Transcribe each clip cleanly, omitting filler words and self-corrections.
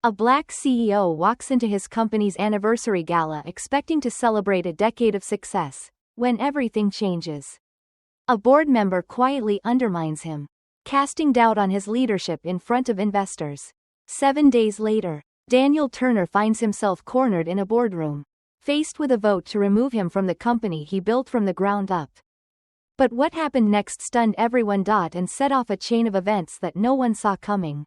A black CEO walks into his company's anniversary gala expecting to celebrate a decade of success, when everything changes. A board member quietly undermines him, casting doubt on his leadership in front of investors. 7 days later, Daniel Turner finds himself cornered in a boardroom, faced with a vote to remove him from the company he built from the ground up. But what happened next stunned everyone and set off a chain of events that no one saw coming.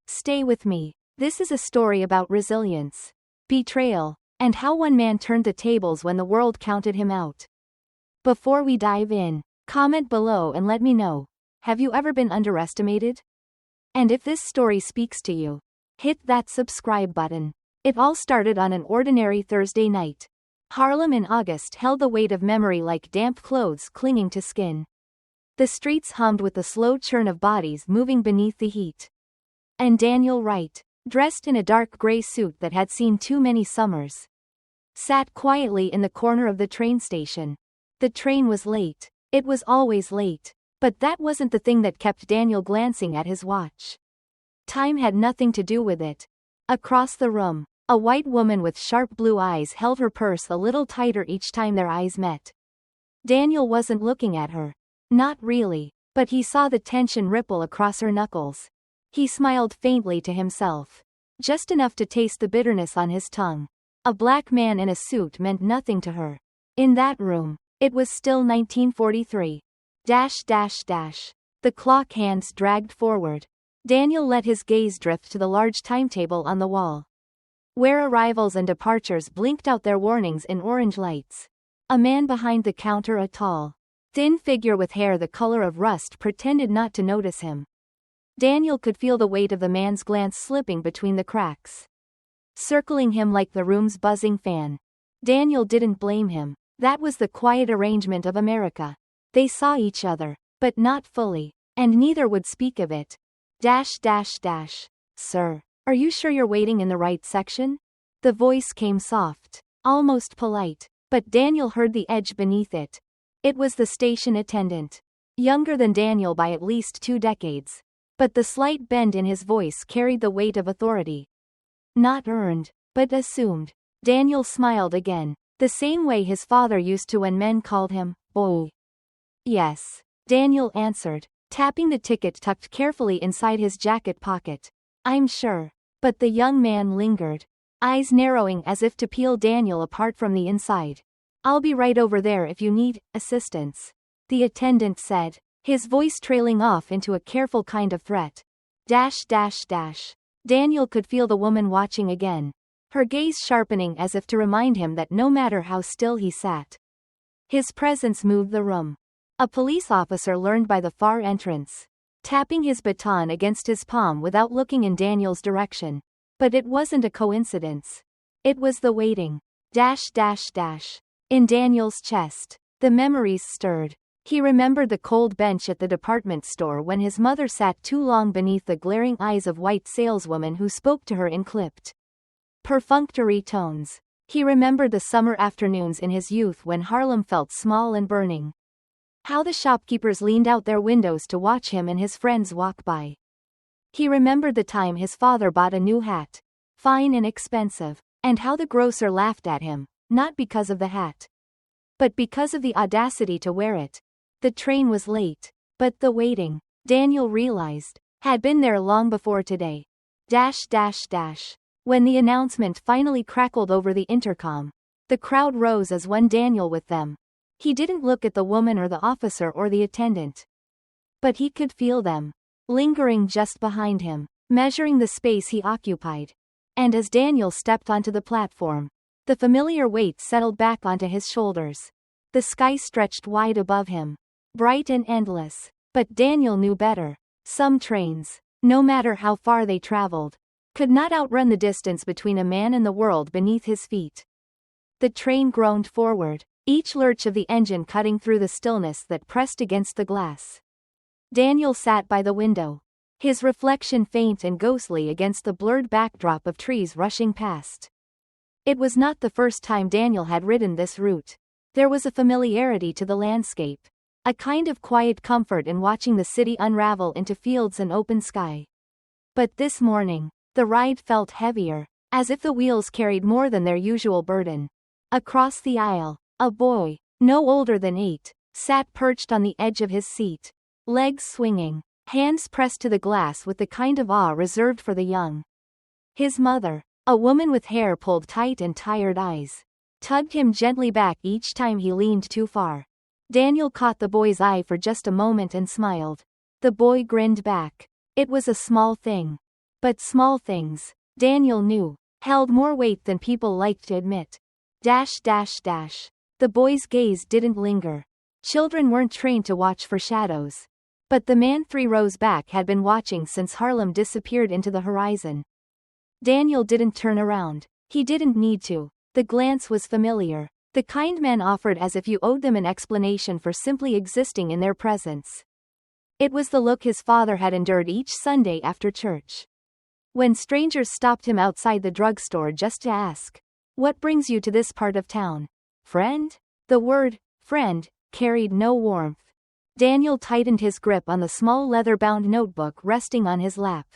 Stay with me. This is a story about resilience, betrayal, and how one man turned the tables when the world counted him out. Before we dive in, comment below and let me know, have you ever been underestimated? And if this story speaks to you, hit that subscribe button. It all started on an ordinary Thursday night. Harlem in August held the weight of memory like damp clothes clinging to skin. The streets hummed with the slow churn of bodies moving beneath the heat. And Daniel Wright, dressed in a dark gray suit that had seen too many summers, sat quietly in the corner of the train station. The train was late. It was always late. But that wasn't the thing that kept Daniel glancing at his watch. Time had nothing to do with it. Across the room, a white woman with sharp blue eyes held her purse a little tighter each time their eyes met. Daniel wasn't looking at her. Not really, but he saw the tension ripple across her knuckles. He smiled faintly to himself. Just enough to taste the bitterness on his tongue. A black man in a suit meant nothing to her. In that room, it was still 1943. The clock hands dragged forward. Daniel let his gaze drift to the large timetable on the wall, where arrivals and departures blinked out their warnings in orange lights. A man behind the counter, a tall, thin figure with hair the color of rust, pretended not to notice him. Daniel could feel the weight of the man's glance slipping between the cracks, circling him like the room's buzzing fan. Daniel didn't blame him. That was the quiet arrangement of America. They saw each other, but not fully, and neither would speak of it. Sir, are you sure you're waiting in the right section? The voice came soft, almost polite, but Daniel heard the edge beneath it. It was the station attendant, younger than Daniel by at least 2 decades. But the slight bend in his voice carried the weight of authority. Not earned, but assumed. Daniel smiled again, the same way his father used to when men called him, boy. Yes, Daniel answered, tapping the ticket tucked carefully inside his jacket pocket. I'm sure. But the young man lingered, eyes narrowing as if to peel Daniel apart from the inside. I'll be right over there if you need assistance, the attendant said, his voice trailing off into a careful kind of threat. Daniel could feel the woman watching again, her gaze sharpening as if to remind him that no matter how still he sat, his presence moved the room. A police officer leaned by the far entrance, tapping his baton against his palm without looking in Daniel's direction. But it wasn't a coincidence. It was the waiting. In Daniel's chest, the memories stirred. He remembered the cold bench at the department store when his mother sat too long beneath the glaring eyes of white saleswomen who spoke to her in clipped, perfunctory tones. He remembered the summer afternoons in his youth when Harlem felt small and burning. How the shopkeepers leaned out their windows to watch him and his friends walk by. He remembered the time his father bought a new hat, fine and expensive, and how the grocer laughed at him, not because of the hat, but because of the audacity to wear it. The train was late, but the waiting, Daniel realized, had been there long before today. When the announcement finally crackled over the intercom, the crowd rose as one, Daniel with them. He didn't look at the woman or the officer or the attendant, but he could feel them, lingering just behind him, measuring the space he occupied. And as Daniel stepped onto the platform, the familiar weight settled back onto his shoulders. The sky stretched wide above him, bright and endless, but Daniel knew better. Some trains, no matter how far they traveled, could not outrun the distance between a man and the world beneath his feet. The train groaned forward, each lurch of the engine cutting through the stillness that pressed against the glass. Daniel sat by the window, his reflection faint and ghostly against the blurred backdrop of trees rushing past. It was not the first time Daniel had ridden this route. There was a familiarity to the landscape, a kind of quiet comfort in watching the city unravel into fields and open sky. But this morning, The ride felt heavier, as if the wheels carried more than their usual burden. Across the aisle, a boy, no older than 8, sat perched on the edge of his seat, legs swinging, hands pressed to the glass with the kind of awe reserved for the young. His mother, a woman with hair pulled tight and tired eyes, tugged him gently back each time he leaned too far. Daniel caught the boy's eye for just a moment and smiled. The boy grinned back. It was a small thing. But small things, Daniel knew, held more weight than people liked to admit. The boy's gaze didn't linger. Children weren't trained to watch for shadows. But the man 3 rows back had been watching since Harlem disappeared into the horizon. Daniel didn't turn around. He didn't need to. The glance was familiar. The kind men offered as if you owed them an explanation for simply existing in their presence. It was the look his father had endured each Sunday after church. When strangers stopped him outside the drugstore just to ask, "What brings you to this part of town? Friend?" The word, friend, carried no warmth. Daniel tightened his grip on the small leather-bound notebook resting on his lap.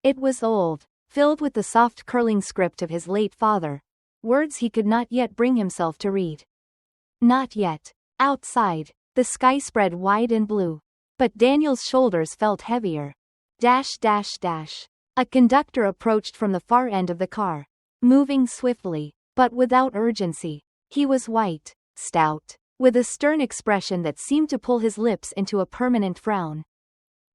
It was old, filled with the soft curling script of his late father, words he could not yet bring himself to read. Not yet. Outside, the sky spread wide and blue. But Daniel's shoulders felt heavier. A conductor approached from the far end of the car, moving swiftly, but without urgency. He was white, stout, with a stern expression that seemed to pull his lips into a permanent frown.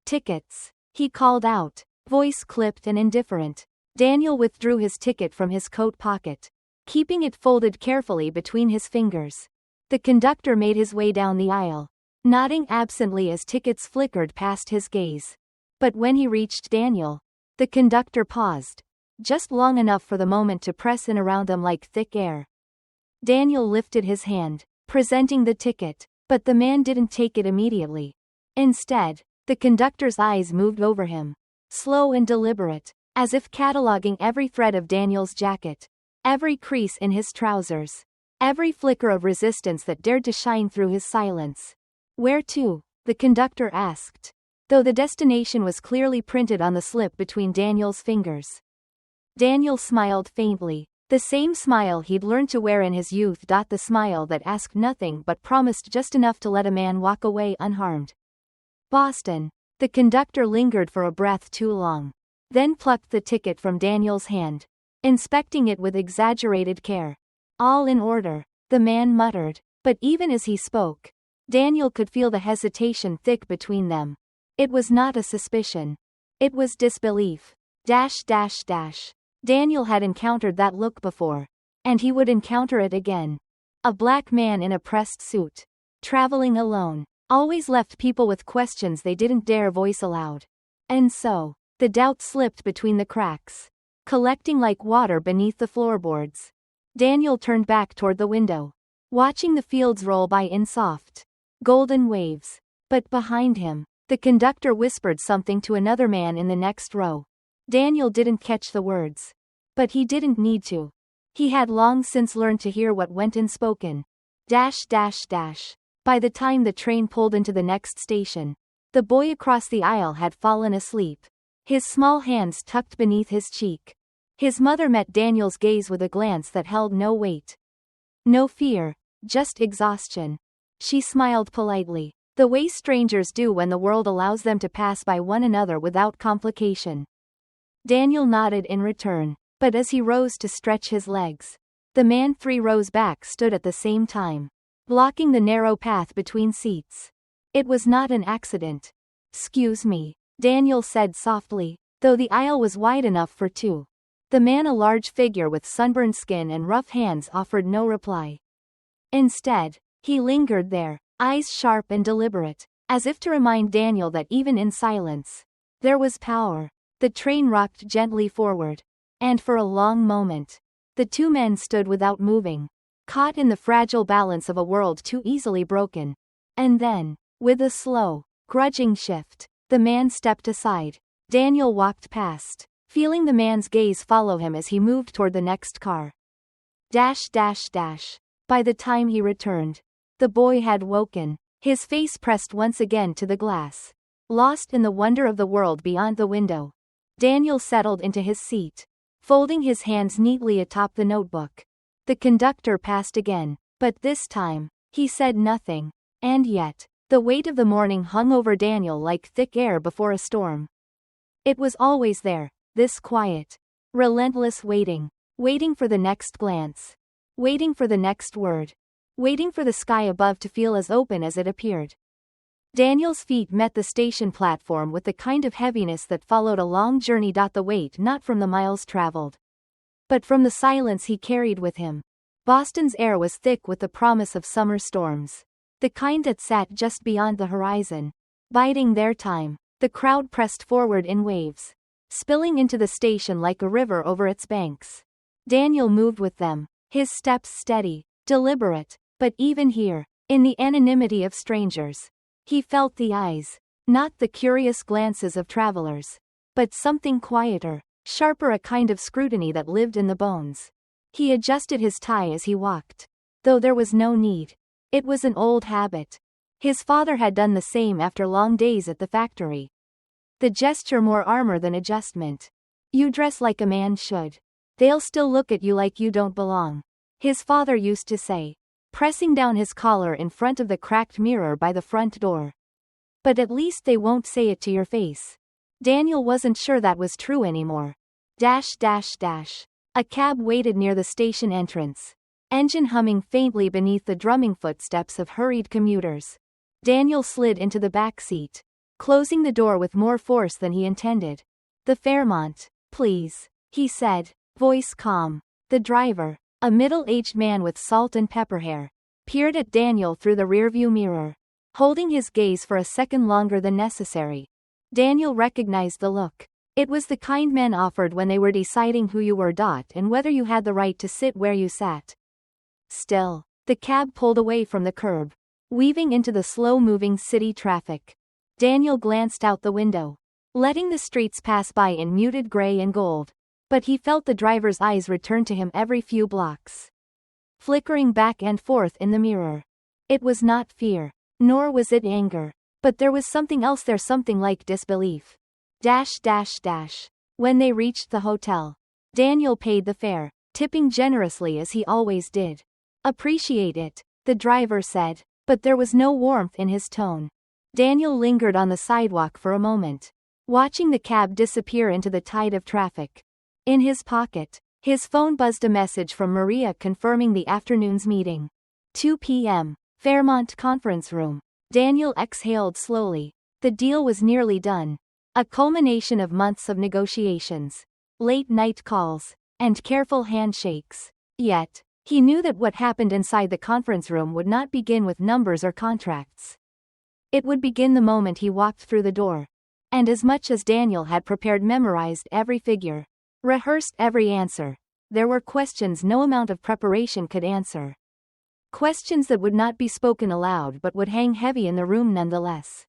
"Tickets," he called out, voice clipped and indifferent. Daniel withdrew his ticket from his coat pocket, keeping it folded carefully between his fingers. The conductor made his way down the aisle, nodding absently as tickets flickered past his gaze. But when he reached Daniel, the conductor paused, just long enough for the moment to press in around them like thick air. Daniel lifted his hand, presenting the ticket, but the man didn't take it immediately. Instead, the conductor's eyes moved over him, slow and deliberate, as if cataloging every thread of Daniel's jacket, every crease in his trousers, every flicker of resistance that dared to shine through his silence. "Where to?" the conductor asked, though the destination was clearly printed on the slip between Daniel's fingers. Daniel smiled faintly, the same smile he'd learned to wear in his youth. The smile that asked nothing but promised just enough to let a man walk away unharmed. "Boston." The conductor lingered for a breath too long, then plucked the ticket from Daniel's hand, inspecting it with exaggerated care. "All in order," the man muttered, but even as he spoke, Daniel could feel the hesitation thick between them. It was not a suspicion. It was disbelief. Daniel had encountered that look before, and he would encounter it again. A black man in a pressed suit, traveling alone, always left people with questions they didn't dare voice aloud. And so, the doubt slipped between the cracks, collecting like water beneath the floorboards. Daniel turned back toward the window, watching the fields roll by in soft, golden waves. But behind him, the conductor whispered something to another man in the next row. Daniel didn't catch the words. But he didn't need to. He had long since learned to hear what went unspoken. By the time the train pulled into the next station, the boy across the aisle had fallen asleep, his small hands tucked beneath his cheek. His mother met Daniel's gaze with a glance that held no weight. No fear, just exhaustion. She smiled politely, the way strangers do when the world allows them to pass by one another without complication. Daniel nodded in return, but as he rose to stretch his legs, the man 3 rows back stood at the same time, blocking the narrow path between seats. It was not an accident. "Excuse me," Daniel said softly, though the aisle was wide enough for 2. The man, a large figure with sunburned skin and rough hands, offered no reply. Instead, he lingered there, eyes sharp and deliberate, as if to remind Daniel that even in silence, there was power. The train rocked gently forward, and for a long moment, the 2 men stood without moving, caught in the fragile balance of a world too easily broken. And then, with a slow, grudging shift, the man stepped aside. Daniel walked past, feeling the man's gaze follow him as he moved toward the next car. By the time he returned, the boy had woken, his face pressed once again to the glass, lost in the wonder of the world beyond the window. Daniel settled into his seat, folding his hands neatly atop the notebook. The conductor passed again, but this time, he said nothing. And yet, the weight of the morning hung over Daniel like thick air before a storm. It was always there, this quiet, relentless waiting. Waiting for the next glance. Waiting for the next word. Waiting for the sky above to feel as open as it appeared. Daniel's feet met the station platform with the kind of heaviness that followed a long journey. The weight not from the miles traveled, but from the silence he carried with him. Boston's air was thick with the promise of summer storms. The kind that sat just beyond the horizon, biding their time. The crowd pressed forward in waves, spilling into the station like a river over its banks. Daniel moved with them, his steps steady, deliberate, but even here, in the anonymity of strangers, he felt the eyes, not the curious glances of travelers, but something quieter, sharper, a kind of scrutiny that lived in the bones. He adjusted his tie as he walked, though there was no need. It was an old habit. His father had done the same after long days at the factory. The gesture more armor than adjustment. You dress like a man should. They'll still look at you like you don't belong, his father used to say, pressing down his collar in front of the cracked mirror by the front door. But at least they won't say it to your face. Daniel wasn't sure that was true anymore. A cab waited near the station entrance, engine humming faintly beneath the drumming footsteps of hurried commuters. Daniel slid into the back seat, closing the door with more force than he intended. The Fairmont, please, he said, voice calm. The driver, a middle-aged man with salt and pepper hair, peered at Daniel through the rearview mirror, holding his gaze for a second longer than necessary. Daniel recognized the look. It was the kind men offered when they were deciding who you were. And whether you had the right to sit where you sat. Still, the cab pulled away from the curb, weaving into the slow-moving city traffic. Daniel glanced out the window, letting the streets pass by in muted gray and gold. But he felt the driver's eyes return to him every few blocks, flickering back and forth in the mirror. It was not fear, nor was it anger, but there was something else there, something like disbelief. When they reached the hotel, Daniel paid the fare, tipping generously as he always did. Appreciate it, the driver said, but there was no warmth in his tone. Daniel lingered on the sidewalk for a moment, watching the cab disappear into the tide of traffic. In his pocket, his phone buzzed a message from Maria confirming the afternoon's meeting. 2 p.m., Fairmont Conference Room. Daniel exhaled slowly. The deal was nearly done. A culmination of months of negotiations, late-night calls, and careful handshakes. Yet, he knew that what happened inside the conference room would not begin with numbers or contracts. It would begin the moment he walked through the door. And as much as Daniel had prepared, memorized every figure, rehearsed every answer, there were questions no amount of preparation could answer. Questions that would not be spoken aloud but would hang heavy in the room nonetheless.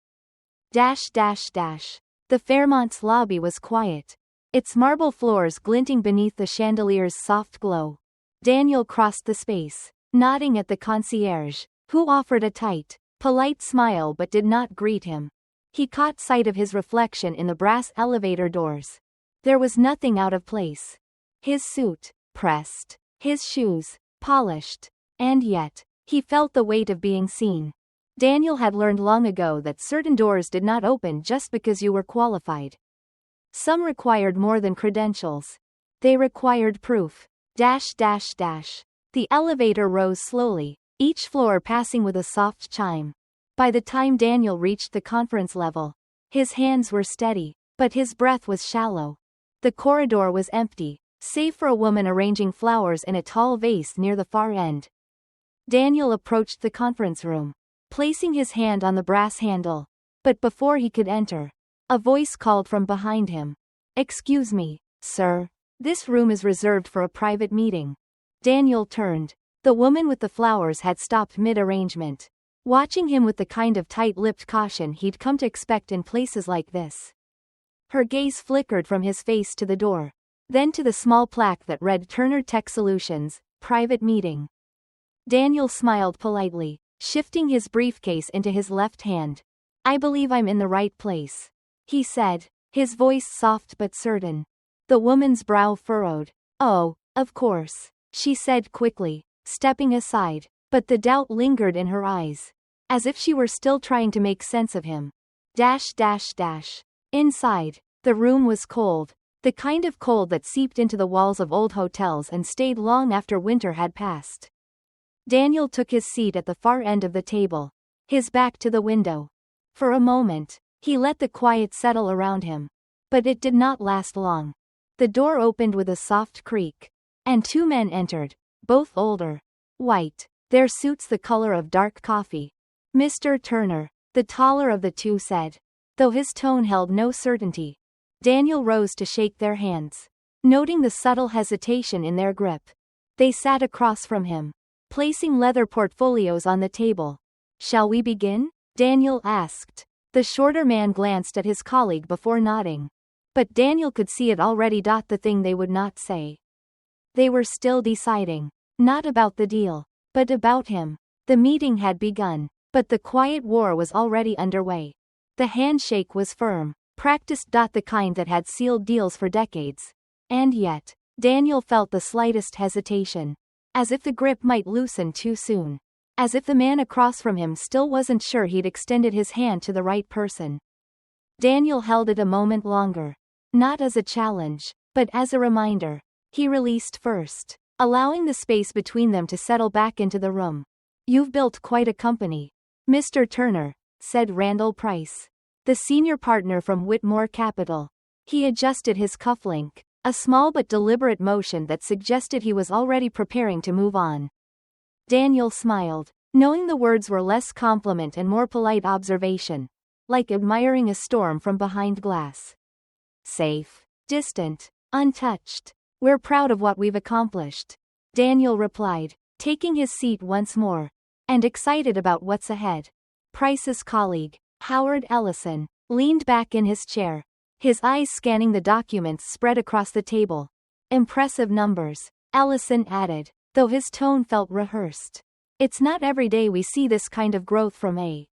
The Fairmont's lobby was quiet, its marble floors glinting beneath the chandelier's soft glow. Daniel crossed the space, nodding at the concierge, who offered a tight, polite smile but did not greet him. He caught sight of his reflection in the brass elevator doors. There was nothing out of place. His suit, pressed, his shoes, polished, and yet, he felt the weight of being seen. Daniel had learned long ago that certain doors did not open just because you were qualified. Some required more than credentials. They required proof. The elevator rose slowly, each floor passing with a soft chime. By the time Daniel reached the conference level, his hands were steady, but his breath was shallow. The corridor was empty, save for a woman arranging flowers in a tall vase near the far end. Daniel approached the conference room, placing his hand on the brass handle. But before he could enter, a voice called from behind him. "Excuse me, sir. This room is reserved for a private meeting." Daniel turned. The woman with the flowers had stopped mid-arrangement, watching him with the kind of tight-lipped caution he'd come to expect in places like this. Her gaze flickered from his face to the door, then to the small plaque that read Turner Tech Solutions, Private Meeting. Daniel smiled politely, shifting his briefcase into his left hand. "I believe I'm in the right place," he said, his voice soft but certain. The woman's brow furrowed. "Oh, of course," she said quickly, stepping aside, but the doubt lingered in her eyes, as if she were still trying to make sense of him. Inside, the room was cold, the kind of cold that seeped into the walls of old hotels and stayed long after winter had passed. Daniel took his seat at the far end of the table, his back to the window. For a moment, he let the quiet settle around him. But it did not last long. The door opened with a soft creak, and two men entered, both older, white, their suits the color of dark coffee. "Mr. Turner," the taller of the two said, though his tone held no certainty. Daniel rose to shake their hands, noting the subtle hesitation in their grip. They sat across from him, placing leather portfolios on the table. "Shall we begin?" Daniel asked. The shorter man glanced at his colleague before nodding. But Daniel could see it already. The thing they would not say. They were still deciding. Not about the deal, but about him. The meeting had begun, but the quiet war was already underway. The handshake was firm, practiced. The kind that had sealed deals for decades. And yet, Daniel felt the slightest hesitation. As if the grip might loosen too soon. As if the man across from him still wasn't sure he'd extended his hand to the right person. Daniel held it a moment longer. Not as a challenge, but as a reminder. He released first, allowing the space between them to settle back into the room. "You've built quite a company, Mr. Turner," said Randall Price, the senior partner from Whitmore Capital. He adjusted his cufflink, a small but deliberate motion that suggested he was already preparing to move on. Daniel smiled, knowing the words were less compliment and more polite observation, like admiring a storm from behind glass. "Safe, distant, untouched. We're proud of what we've accomplished," Daniel replied, taking his seat once more, and excited about what's ahead. Price's colleague, Howard Ellison, leaned back in his chair, his eyes scanning the documents spread across the table. "Impressive numbers," Ellison added, though his tone felt rehearsed. "It's not every day we see this kind of growth from a..."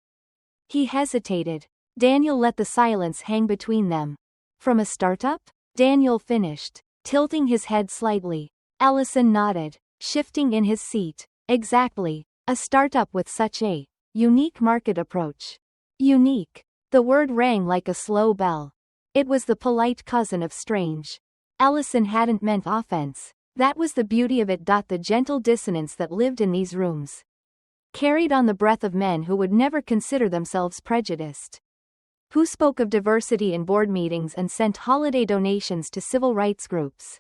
He hesitated. Daniel let the silence hang between them. "From a startup?" Daniel finished, tilting his head slightly. Ellison nodded, shifting in his seat. "Exactly. A startup with such a unique market approach." Unique. The word rang like a slow bell. It was the polite cousin of strange. Ellison hadn't meant offense. That was the beauty of it. The gentle dissonance that lived in these rooms, carried on the breath of men who would never consider themselves prejudiced. Who spoke of diversity in board meetings and sent holiday donations to civil rights groups.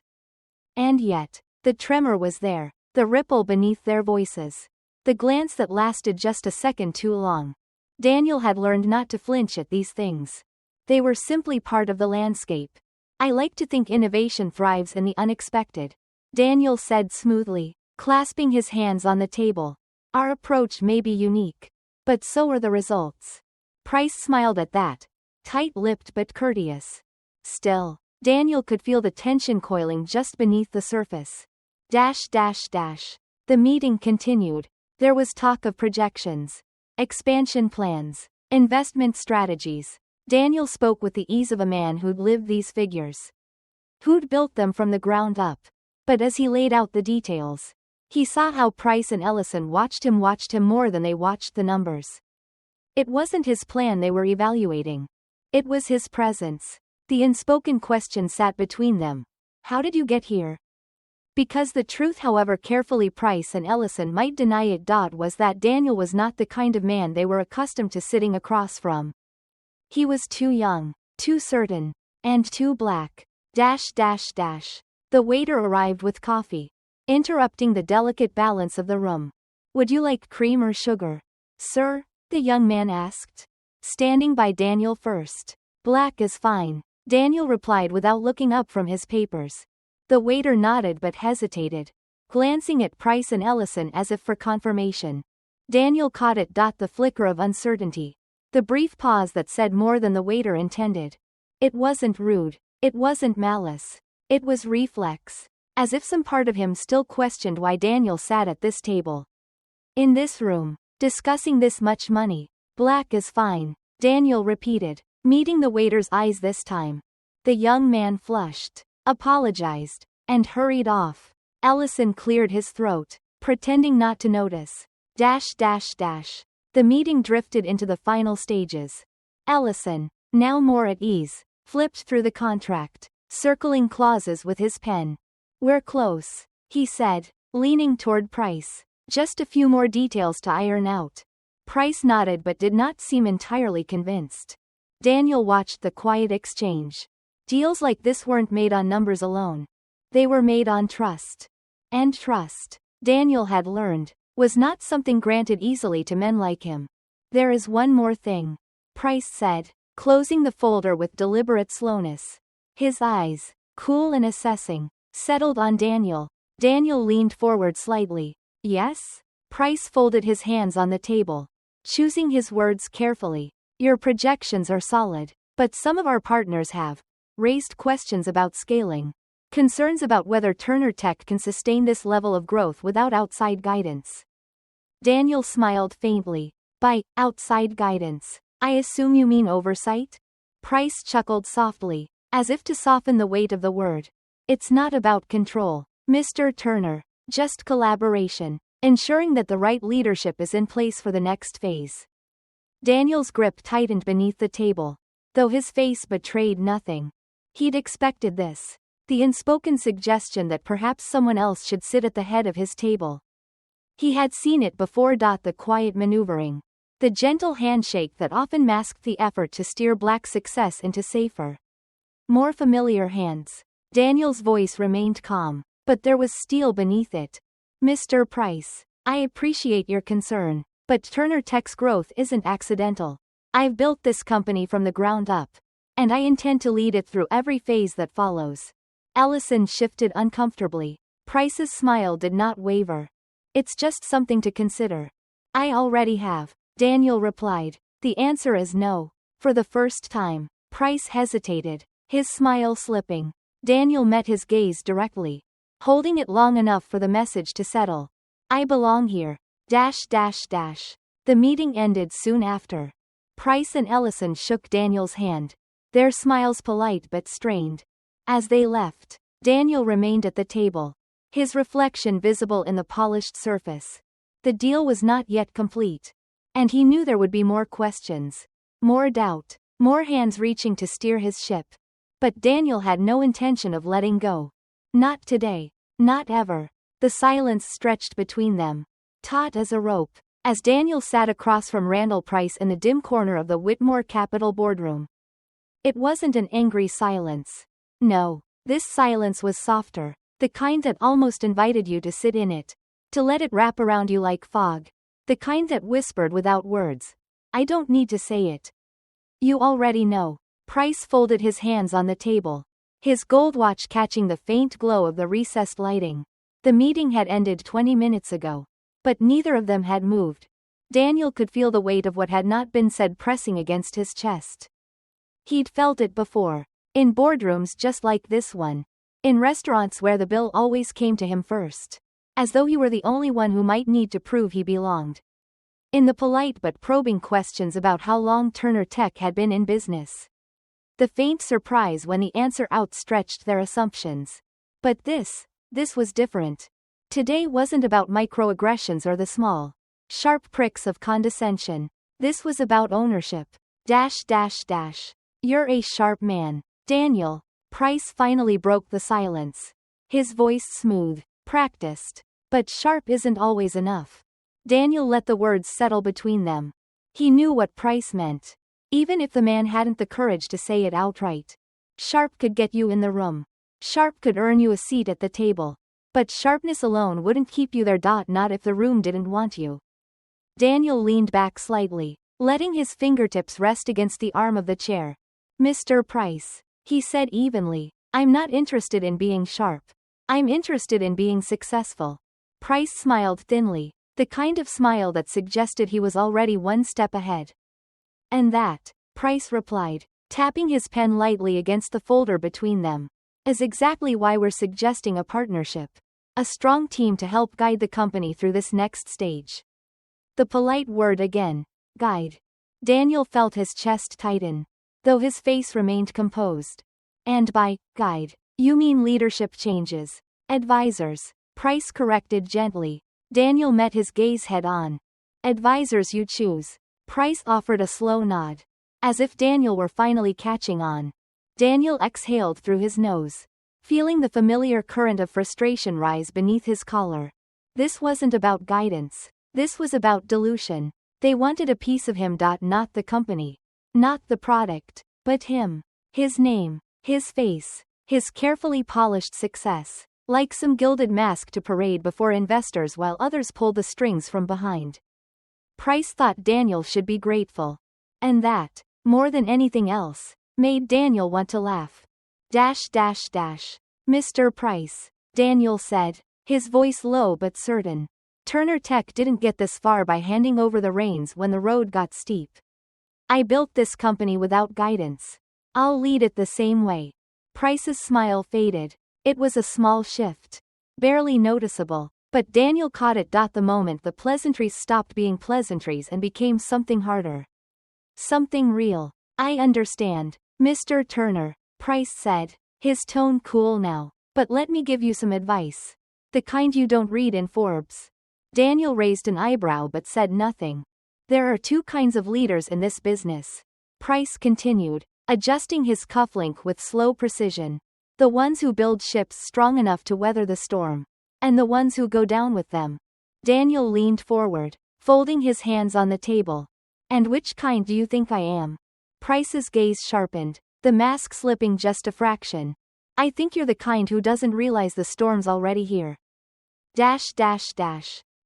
And yet, the tremor was there, the ripple beneath their voices. The glance that lasted just a second too long. Daniel had learned not to flinch at these things. They were simply part of the landscape. "I like to think innovation thrives in the unexpected," Daniel said smoothly, clasping his hands on the table. "Our approach may be unique, but so are the results." Price smiled at that, tight-lipped but courteous. Still, Daniel could feel the tension coiling just beneath the surface. The meeting continued. There was talk of projections, expansion plans, investment strategies. Daniel spoke with the ease of a man who'd lived these figures, who'd built them from the ground up. But as he laid out the details, he saw how Price and Ellison watched him more than they watched the numbers. It wasn't his plan they were evaluating. It was his presence. The unspoken question sat between them. "How did you get here?" Because the truth, however carefully Price and Ellison might deny it, was that Daniel was not the kind of man they were accustomed to sitting across from. He was too young, too certain, and too black. The waiter arrived with coffee, interrupting the delicate balance of the room. "Would you like cream or sugar, sir?" the young man asked, standing by Daniel first. "Black is fine," Daniel replied without looking up from his papers. The waiter nodded but hesitated, glancing at Price and Ellison as if for confirmation. Daniel caught it. The flicker of uncertainty. The brief pause that said more than the waiter intended. It wasn't rude. It wasn't malice. It was reflex. As if some part of him still questioned why Daniel sat at this table, in this room, discussing this much money. "Black is fine," Daniel repeated, meeting the waiter's eyes this time. The young man flushed, apologized, and hurried off. Ellison cleared his throat, pretending not to notice. The meeting drifted into the final stages. Ellison, now more at ease, flipped through the contract, circling clauses with his pen. "We're close," he said, leaning toward Price. "Just a few more details to iron out." Price nodded but did not seem entirely convinced. Daniel watched the quiet exchange. Deals like this weren't made on numbers alone. They were made on trust. And trust, Daniel had learned, was not something granted easily to men like him. "There is one more thing," Price said, closing the folder with deliberate slowness. His eyes, cool and assessing, settled on Daniel. Daniel leaned forward slightly. "Yes?" Price folded his hands on the table, choosing his words carefully. "Your projections are solid, but some of our partners have raised questions about scaling. Concerns about whether Turner Tech can sustain this level of growth without outside guidance." Daniel smiled faintly. "By outside guidance, I assume you mean oversight?" Price chuckled softly, as if to soften the weight of the word. "It's not about control, Mr. Turner, just collaboration, ensuring that the right leadership is in place for the next phase." Daniel's grip tightened beneath the table, though his face betrayed nothing. He'd expected this. The unspoken suggestion that perhaps someone else should sit at the head of his table. He had seen it before. The quiet maneuvering. The gentle handshake that often masked the effort to steer Black success into safer, more familiar hands. Daniel's voice remained calm, but there was steel beneath it. "Mr. Price, I appreciate your concern, but Turner Tech's growth isn't accidental. I've built this company from the ground up, and I intend to lead it through every phase that follows." Ellison shifted uncomfortably. Price's smile did not waver. "It's just something to consider." "I already have," Daniel replied. "The answer is no." For the first time, Price hesitated, his smile slipping. Daniel met his gaze directly, holding it long enough for the message to settle. "I belong here. The meeting ended soon after. Price and Ellison shook Daniel's hand, their smiles polite but strained. As they left, Daniel remained at the table, his reflection visible in the polished surface. The deal was not yet complete, and he knew there would be more questions, more doubt, more hands reaching to steer his ship. But Daniel had no intention of letting go. Not today, not ever. The silence stretched between them, taut as a rope, as Daniel sat across from Randall Price in the dim corner of the Whitmore Capital boardroom. It wasn't an angry silence. No, this silence was softer, the kind that almost invited you to sit in it, to let it wrap around you like fog, the kind that whispered without words, "I don't need to say it. You already know." Price folded his hands on the table, his gold watch catching the faint glow of the recessed lighting. The meeting had ended 20 minutes ago, but neither of them had moved. Daniel could feel the weight of what had not been said pressing against his chest. He'd felt it before. In boardrooms just like this one. In restaurants where the bill always came to him first. As though he were the only one who might need to prove he belonged. In the polite but probing questions about how long Turner Tech had been in business. The faint surprise when the answer outstretched their assumptions. But this was different. Today wasn't about microaggressions or the small, sharp pricks of condescension. This was about ownership. You're a sharp man, Daniel. Price finally broke the silence. His voice smooth, practiced. But sharp isn't always enough. Daniel let the words settle between them. He knew what Price meant, even if the man hadn't the courage to say it outright. Sharp could get you in the room. Sharp could earn you a seat at the table. But sharpness alone wouldn't keep you there. Not if the room didn't want you. Daniel leaned back slightly, letting his fingertips rest against the arm of the chair. "Mr. Price," he said evenly, "I'm not interested in being sharp. I'm interested in being successful." Price smiled thinly, the kind of smile that suggested he was already one step ahead. "And that," Price replied, tapping his pen lightly against the folder between them, "is exactly why we're suggesting a partnership. A strong team to help guide the company through this next stage." The polite word again, guide. Daniel felt his chest tighten, though his face remained composed. And by guide, you mean leadership changes. Advisors. Price corrected gently. Daniel met his gaze head on. Advisors you choose. Price offered a slow nod. As if Daniel were finally catching on. Daniel exhaled through his nose, feeling the familiar current of frustration rise beneath his collar. This wasn't about guidance. This was about dilution. They wanted a piece of him. Not the company. Not the product. But him. His name. His face. His carefully polished success. Like some gilded mask to parade before investors while others pulled the strings from behind. Price thought Daniel should be grateful. And that, more than anything else, made Daniel want to laugh. Mr. Price, Daniel said, his voice low but certain. Turner Tech didn't get this far by handing over the reins when the road got steep. I built this company without guidance. I'll lead it the same way. Price's smile faded. It was a small shift. Barely noticeable. But Daniel caught it. The moment the pleasantries stopped being pleasantries and became something harder. Something real. I understand, Mr. Turner, Price said, his tone cool now. But let me give you some advice. The kind you don't read in Forbes. Daniel raised an eyebrow but said nothing. There are two kinds of leaders in this business. Price continued, adjusting his cufflink with slow precision. The ones who build ships strong enough to weather the storm. And the ones who go down with them. Daniel leaned forward, folding his hands on the table. And which kind do you think I am? Price's gaze sharpened, the mask slipping just a fraction. I think you're the kind who doesn't realize the storm's already here.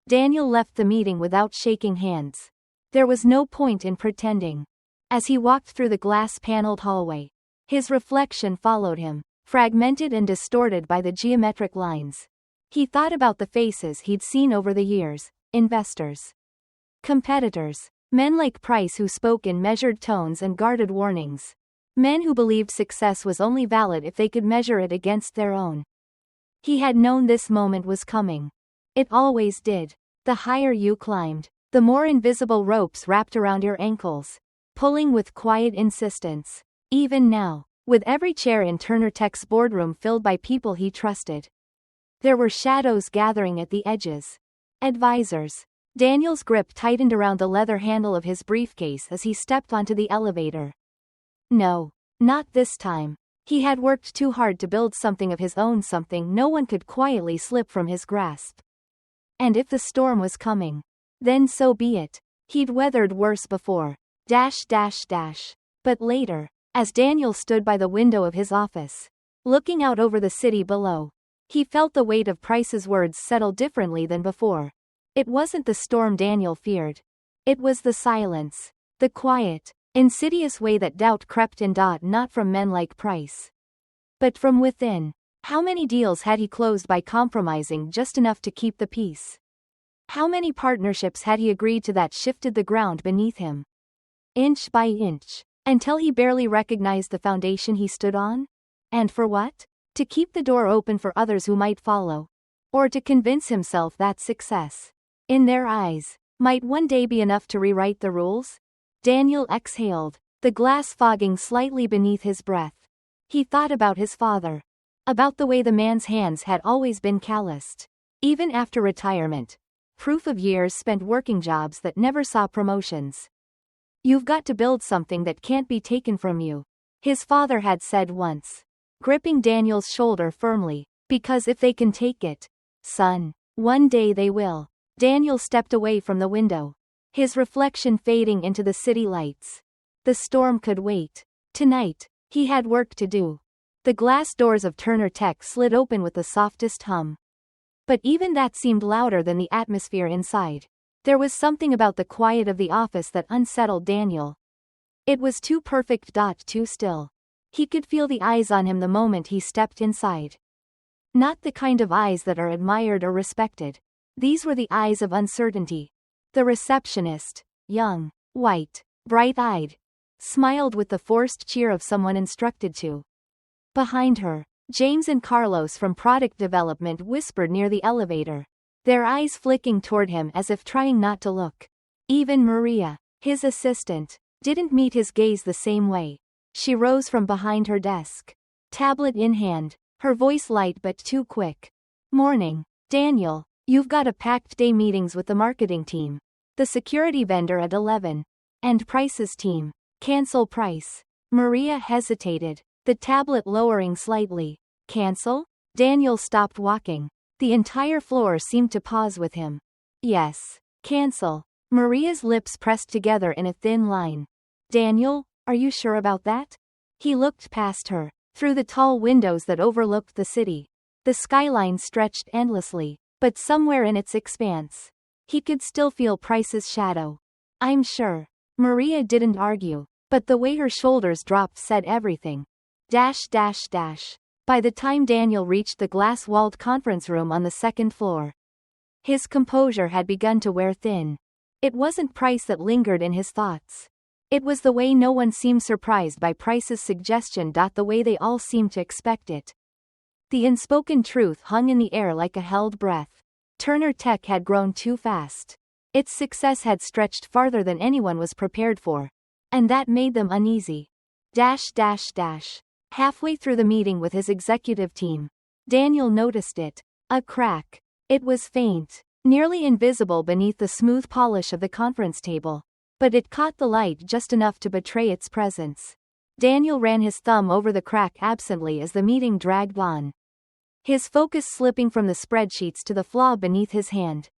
Daniel left the meeting without shaking hands. There was no point in pretending. As he walked through the glass-paneled hallway, his reflection followed him, fragmented and distorted by the geometric lines. He thought about the faces he'd seen over the years, investors. Competitors. Men like Price who spoke in measured tones and guarded warnings. Men who believed success was only valid if they could measure it against their own. He had known this moment was coming. It always did. The higher you climbed, the more invisible ropes wrapped around your ankles, pulling with quiet insistence. Even now, with every chair in Turner Tech's boardroom filled by people he trusted, there were shadows gathering at the edges. Advisors. Daniel's grip tightened around the leather handle of his briefcase as he stepped onto the elevator. No, not this time. He had worked too hard to build something of his own, something no one could quietly slip from his grasp. And if the storm was coming, then so be it. He'd weathered worse before. But later, as Daniel stood by the window of his office, looking out over the city below, he felt the weight of Price's words settle differently than before. It wasn't the storm Daniel feared. It was the silence. The quiet, insidious way that doubt crept in. Not from men like Price, but from within. How many deals had he closed by compromising just enough to keep the peace? How many partnerships had he agreed to that shifted the ground beneath him? Inch by inch, until he barely recognized the foundation he stood on? And for what? To keep the door open for others who might follow. Or to convince himself that success, in their eyes, might one day be enough to rewrite the rules? Daniel exhaled, the glass fogging slightly beneath his breath. He thought about his father. About the way the man's hands had always been calloused. Even after retirement. Proof of years spent working jobs that never saw promotions. You've got to build something that can't be taken from you, his father had said once, gripping Daniel's shoulder firmly, because if they can take it, son, one day they will. Daniel stepped away from the window, his reflection fading into the city lights. The storm could wait. Tonight, he had work to do. The glass doors of Turner Tech slid open with the softest hum. But even that seemed louder than the atmosphere inside. There was something about the quiet of the office that unsettled Daniel. It was too perfect. Too still. He could feel the eyes on him the moment he stepped inside. Not the kind of eyes that are admired or respected. These were the eyes of uncertainty. The receptionist, young, white, bright-eyed, smiled with the forced cheer of someone instructed to. Behind her, James and Carlos from product development whispered near the elevator, their eyes flicking toward him as if trying not to look. Even Maria, his assistant, didn't meet his gaze the same way. She rose from behind her desk. tablet in hand, her voice light but too quick. Morning, Daniel. You've got a packed day meetings with the marketing team, the security vendor at 11, and Price's team. Cancel Price. Maria hesitated, the tablet lowering slightly. Cancel? Daniel stopped walking. The entire floor seemed to pause with him. Yes. Cancel. Maria's lips pressed together in a thin line. Daniel, are you sure about that? He looked past her, through the tall windows that overlooked the city. The skyline stretched endlessly, but somewhere in its expanse, he could still feel Price's shadow. I'm sure. Maria didn't argue, but the way her shoulders dropped said everything. By the time Daniel reached the glass-walled conference room on the second floor, his composure had begun to wear thin. It wasn't Price that lingered in his thoughts. It was the way no one seemed surprised by Price's suggestion. The way they all seemed to expect it. The unspoken truth hung in the air like a held breath. Turner Tech had grown too fast. Its success had stretched farther than anyone was prepared for. And that made them uneasy. Halfway through the meeting with his executive team, Daniel noticed it. A crack. It was faint, nearly invisible beneath the smooth polish of the conference table. But it caught the light just enough to betray its presence. Daniel ran his thumb over the crack absently as the meeting dragged on, his focus slipping from the spreadsheets to the flaw beneath his hand.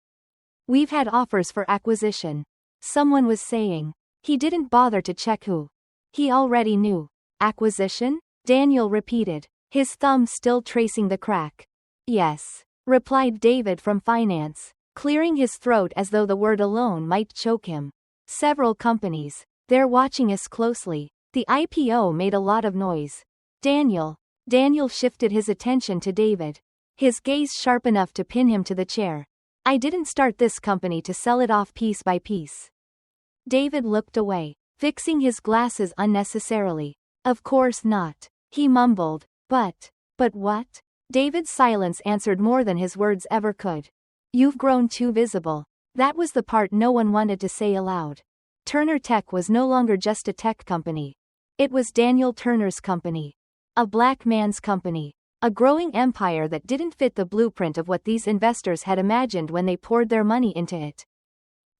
We've had offers for acquisition, someone was saying. He didn't bother to check who. He already knew. Acquisition? Daniel repeated, his thumb still tracing the crack. Yes, replied David from finance, clearing his throat as though the word alone might choke him. Several companies. They're watching us closely. The IPO made a lot of noise. Daniel shifted his attention to David, his gaze sharp enough to pin him to the chair. I didn't start this company to sell it off piece by piece. David looked away, fixing his glasses unnecessarily. Of course not. He mumbled. But what? David's silence answered more than his words ever could. You've grown too visible. That was the part no one wanted to say aloud. Turner Tech was no longer just a tech company. It was Daniel Turner's company. A black man's company. A growing empire that didn't fit the blueprint of what these investors had imagined when they poured their money into it.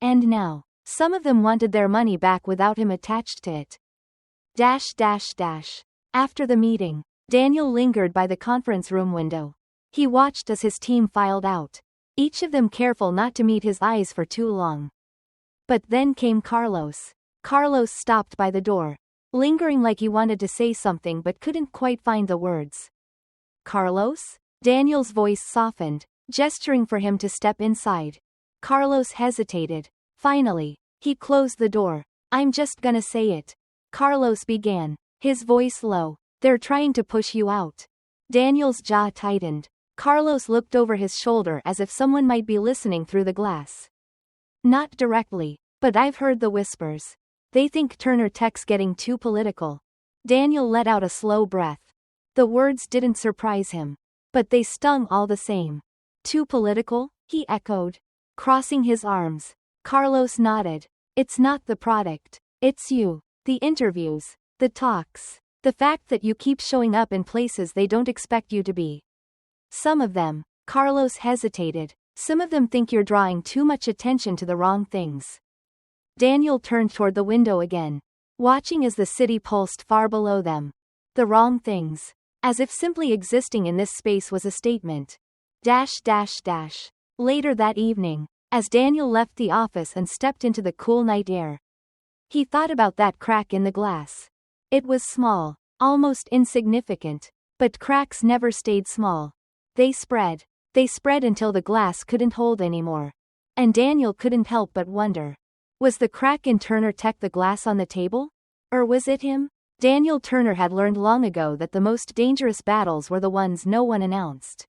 And now, some of them wanted their money back without him attached to it. After the meeting, Daniel lingered by the conference room window. He watched as his team filed out, each of them careful not to meet his eyes for too long. But then came Carlos. Carlos stopped by the door, lingering like he wanted to say something but couldn't quite find the words. Carlos? Daniel's voice softened, gesturing for him to step inside. Carlos hesitated. Finally, he closed the door. I'm just gonna say it. Carlos began, his voice low. They're trying to push you out. Daniel's jaw tightened. Carlos looked over his shoulder as if someone might be listening through the glass. Not directly, but I've heard the whispers. They think Turner Tech's getting too political. Daniel let out a slow breath. The words didn't surprise him, but they stung all the same. Too political? He echoed, crossing his arms. Carlos nodded. It's not the product. It's you. The interviews. The talks. The fact that you keep showing up in places they don't expect you to be. Some of them, Carlos hesitated, some of them think you're drawing too much attention to the wrong things. Daniel turned toward the window again, watching as the city pulsed far below them. The wrong things. As if simply existing in this space was a statement. Later that evening, as Daniel left the office and stepped into the cool night air, he thought about that crack in the glass. It was small, almost insignificant, but cracks never stayed small. They spread until the glass couldn't hold anymore. And Daniel couldn't help but wonder. Was the crack in Turner Tech the glass on the table? Or was it him? Daniel Turner had learned long ago that the most dangerous battles were the ones no one announced.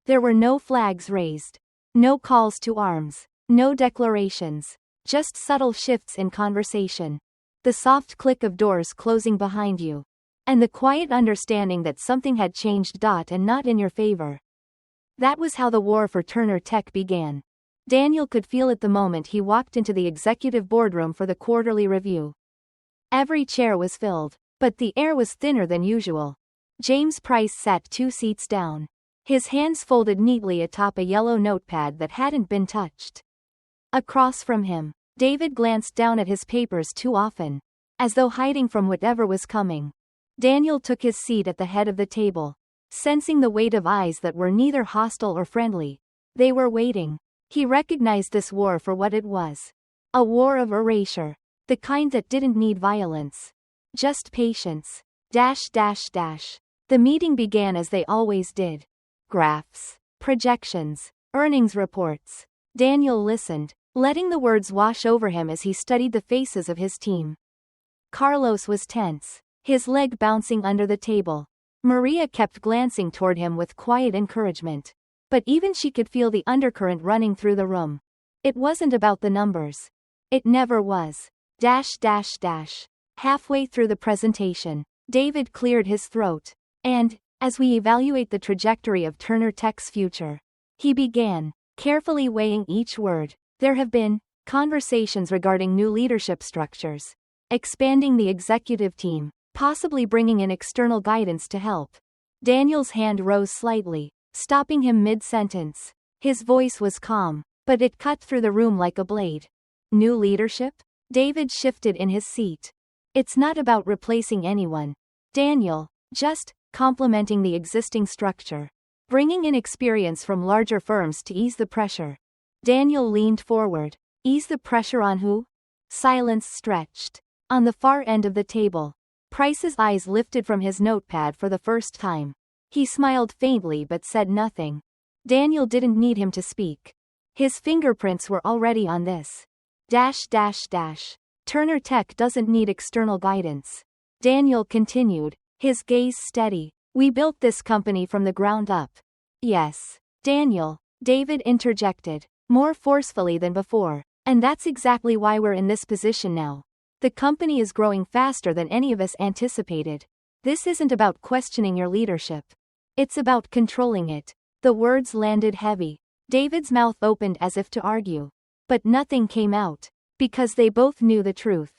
There were no flags raised, no calls to arms, no declarations, just subtle shifts in conversation. The soft click of doors closing behind you. And the quiet understanding that something had changed and not in your favor. That was how the war for Turner Tech began. Daniel could feel it the moment he walked into the executive boardroom for the quarterly review. Every chair was filled, but the air was thinner than usual. James Price sat 2 seats down. His hands folded neatly atop a yellow notepad that hadn't been touched. Across from him, David glanced down at his papers too often, as though hiding from whatever was coming. Daniel took his seat at the head of the table, sensing the weight of eyes that were neither hostile or friendly. They were waiting. He recognized this war for what it was. A war of erasure. The kind that didn't need violence. Just patience. The meeting began as they always did. Graphs. Projections. Earnings reports. Daniel listened, letting the words wash over him as he studied the faces of his team. Carlos was tense, his leg bouncing under the table. Maria kept glancing toward him with quiet encouragement. But even she could feel the undercurrent running through the room. It wasn't about the numbers. It never was. Halfway through the presentation, David cleared his throat. And, as we evaluate the trajectory of Turner Tech's future, he began, carefully weighing each word. There have been conversations regarding new leadership structures, expanding the executive team, possibly bringing in external guidance to help. Daniel's hand rose slightly, stopping him mid-sentence. His voice was calm, but it cut through the room like a blade. New leadership? David shifted in his seat. It's not about replacing anyone, Daniel, just complementing the existing structure. Bringing in experience from larger firms to ease the pressure. Daniel leaned forward. Ease the pressure on who? Silence stretched. On the far end of the table, Price's eyes lifted from his notepad for the first time. He smiled faintly but said nothing. Daniel didn't need him to speak. His fingerprints were already on this. Turner Tech doesn't need external guidance. Daniel continued, his gaze steady. We built this company from the ground up. Yes, Daniel, David interjected, more forcefully than before. And that's exactly why we're in this position now. The company is growing faster than any of us anticipated. This isn't about questioning your leadership. It's about controlling it. The words landed heavy. David's mouth opened as if to argue. But nothing came out. Because they both knew the truth.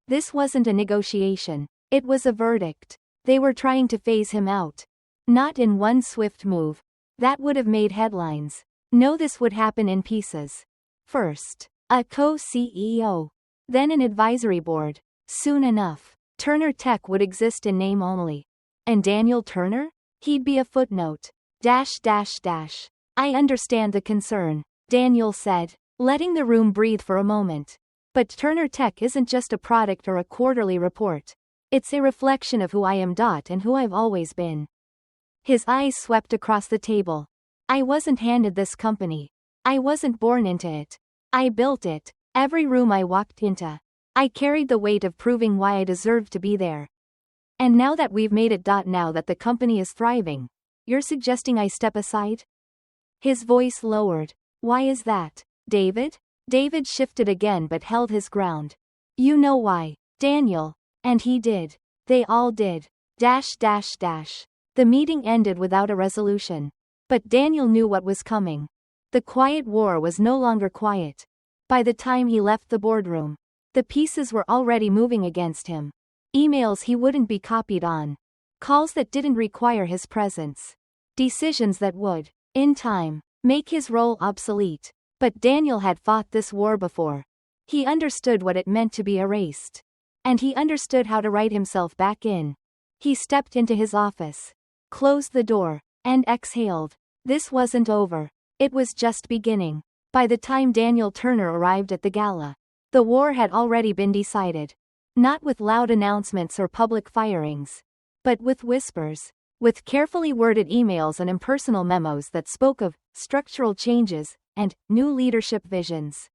This wasn't a negotiation. It was a verdict. They were trying to phase him out. Not in one swift move. That would have made headlines. No, this would happen in pieces. First, a co-CEO. Then an advisory board. Soon enough, Turner Tech would exist in name only. And Daniel Turner? He'd be a footnote. I understand the concern, Daniel said, letting the room breathe for a moment. But Turner Tech isn't just a product or a quarterly report. It's a reflection of who I am. And who I've always been. His eyes swept across the table. I wasn't handed this company. I wasn't born into it. I built it. Every room I walked into. I carried the weight of proving why I deserved to be there. And now that we've made it. Now that the company is thriving, you're suggesting I step aside? His voice lowered. Why is that, David? David shifted again but held his ground. You know why, Daniel. And he did. They all did. The meeting ended without a resolution. But Daniel knew what was coming. The quiet war was no longer quiet. By the time he left the boardroom, the pieces were already moving against him. Emails he wouldn't be copied on. Calls that didn't require his presence. Decisions that would, in time, make his role obsolete. But Daniel had fought this war before. He understood what it meant to be erased. And he understood how to write himself back in. He stepped into his office, closed the door, and exhaled. This wasn't over. It was just beginning. By the time Daniel Turner arrived at the gala, the war had already been decided. Not with loud announcements or public firings, but with whispers, with carefully worded emails and impersonal memos that spoke of structural changes and new leadership visions.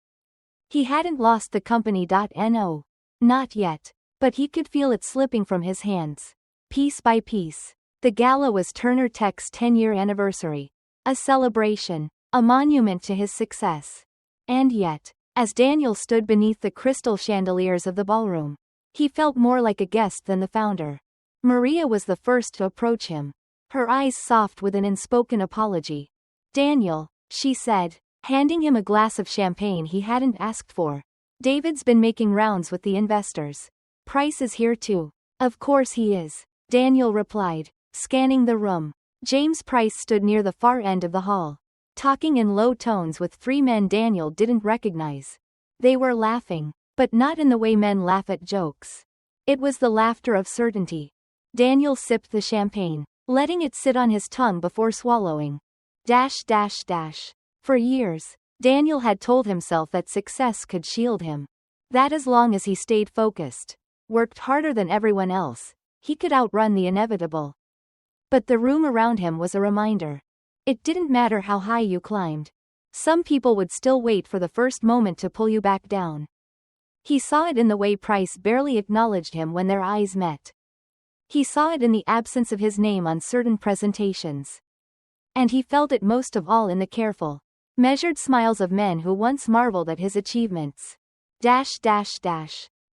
He hadn't lost the company. No. Not yet. But he could feel it slipping from his hands. Piece by piece. The gala was Turner Tech's 10-year anniversary. A celebration. A monument to his success. And yet, as Daniel stood beneath the crystal chandeliers of the ballroom, he felt more like a guest than the founder. Maria was the first to approach him. Her eyes soft with an unspoken apology. Daniel, she said, handing him a glass of champagne he hadn't asked for. David's been making rounds with the investors. Price is here too. Of course he is, Daniel replied, scanning the room. James Price stood near the far end of the hall, talking in low tones with three men Daniel didn't recognize. They were laughing, but not in the way men laugh at jokes. It was the laughter of certainty. Daniel sipped the champagne, letting it sit on his tongue before swallowing. For years, Daniel had told himself that success could shield him. That as long as he stayed focused, worked harder than everyone else, he could outrun the inevitable. But the room around him was a reminder. It didn't matter how high you climbed. Some people would still wait for the first moment to pull you back down. He saw it in the way Price barely acknowledged him when their eyes met. He saw it in the absence of his name on certain presentations. And he felt it most of all in the careful, measured smiles of men who once marveled at his achievements.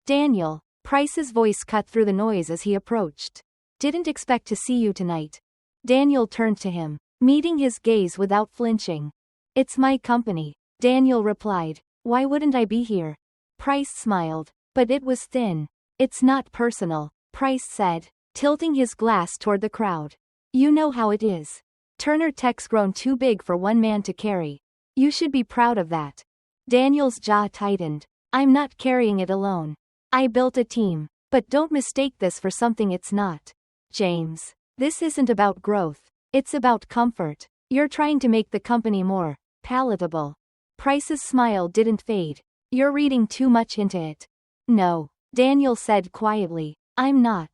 Daniel, Price's voice cut through the noise as he approached. Didn't expect to see you tonight. Daniel turned to him, meeting his gaze without flinching. It's my company, Daniel replied. Why wouldn't I be here? Price smiled, but it was thin. It's not personal, Price said, tilting his glass toward the crowd. You know how it is. Turner Tech's grown too big for one man to carry. You should be proud of that. Daniel's jaw tightened. I'm not carrying it alone. I built a team, but don't mistake this for something it's not. James, this isn't about growth. It's about comfort. You're trying to make the company more palatable. Price's smile didn't fade. You're reading too much into it. No, Daniel said quietly. I'm not.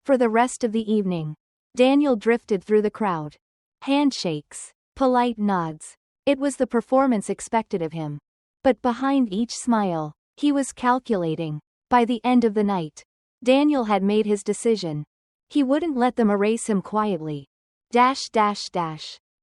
For the rest of the evening, Daniel drifted through the crowd. Handshakes, polite nods. It was the performance expected of him. But behind each smile, he was calculating. By the end of the night, Daniel had made his decision. He wouldn't let them erase him quietly.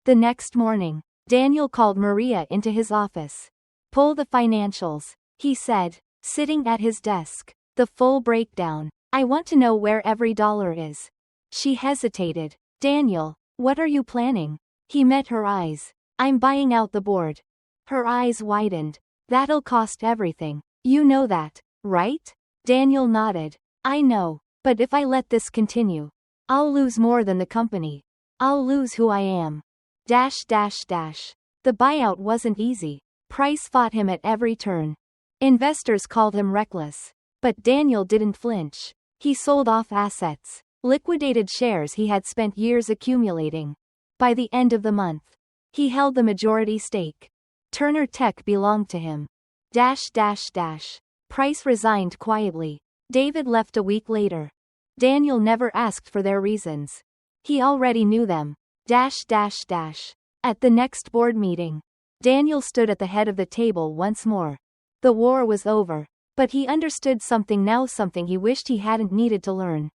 The next morning, Daniel called Maria into his office. Pull the financials, he said, sitting at his desk. The full breakdown. I want to know where every dollar is. She hesitated. Daniel, what are you planning? He met her eyes. I'm buying out the board. Her eyes widened. That'll cost everything. You know that, right? Daniel nodded. I know, but if I let this continue, I'll lose more than the company. I'll lose who I am. The buyout wasn't easy. Price fought him at every turn. Investors called him reckless. But Daniel didn't flinch. He sold off assets, liquidated shares he had spent years accumulating. By the end of the month, he held the majority stake. Turner Tech belonged to him. Price resigned quietly. David left a week later. Daniel never asked for their reasons. He already knew them. At the next board meeting, Daniel stood at the head of the table once more. The war was over. But he understood something now, something he wished he hadn't needed to learn.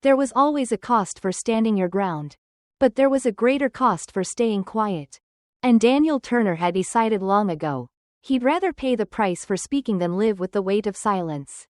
There was always a cost for standing your ground. But there was a greater cost for staying quiet. And Daniel Turner had decided long ago. He'd rather pay the price for speaking than live with the weight of silence.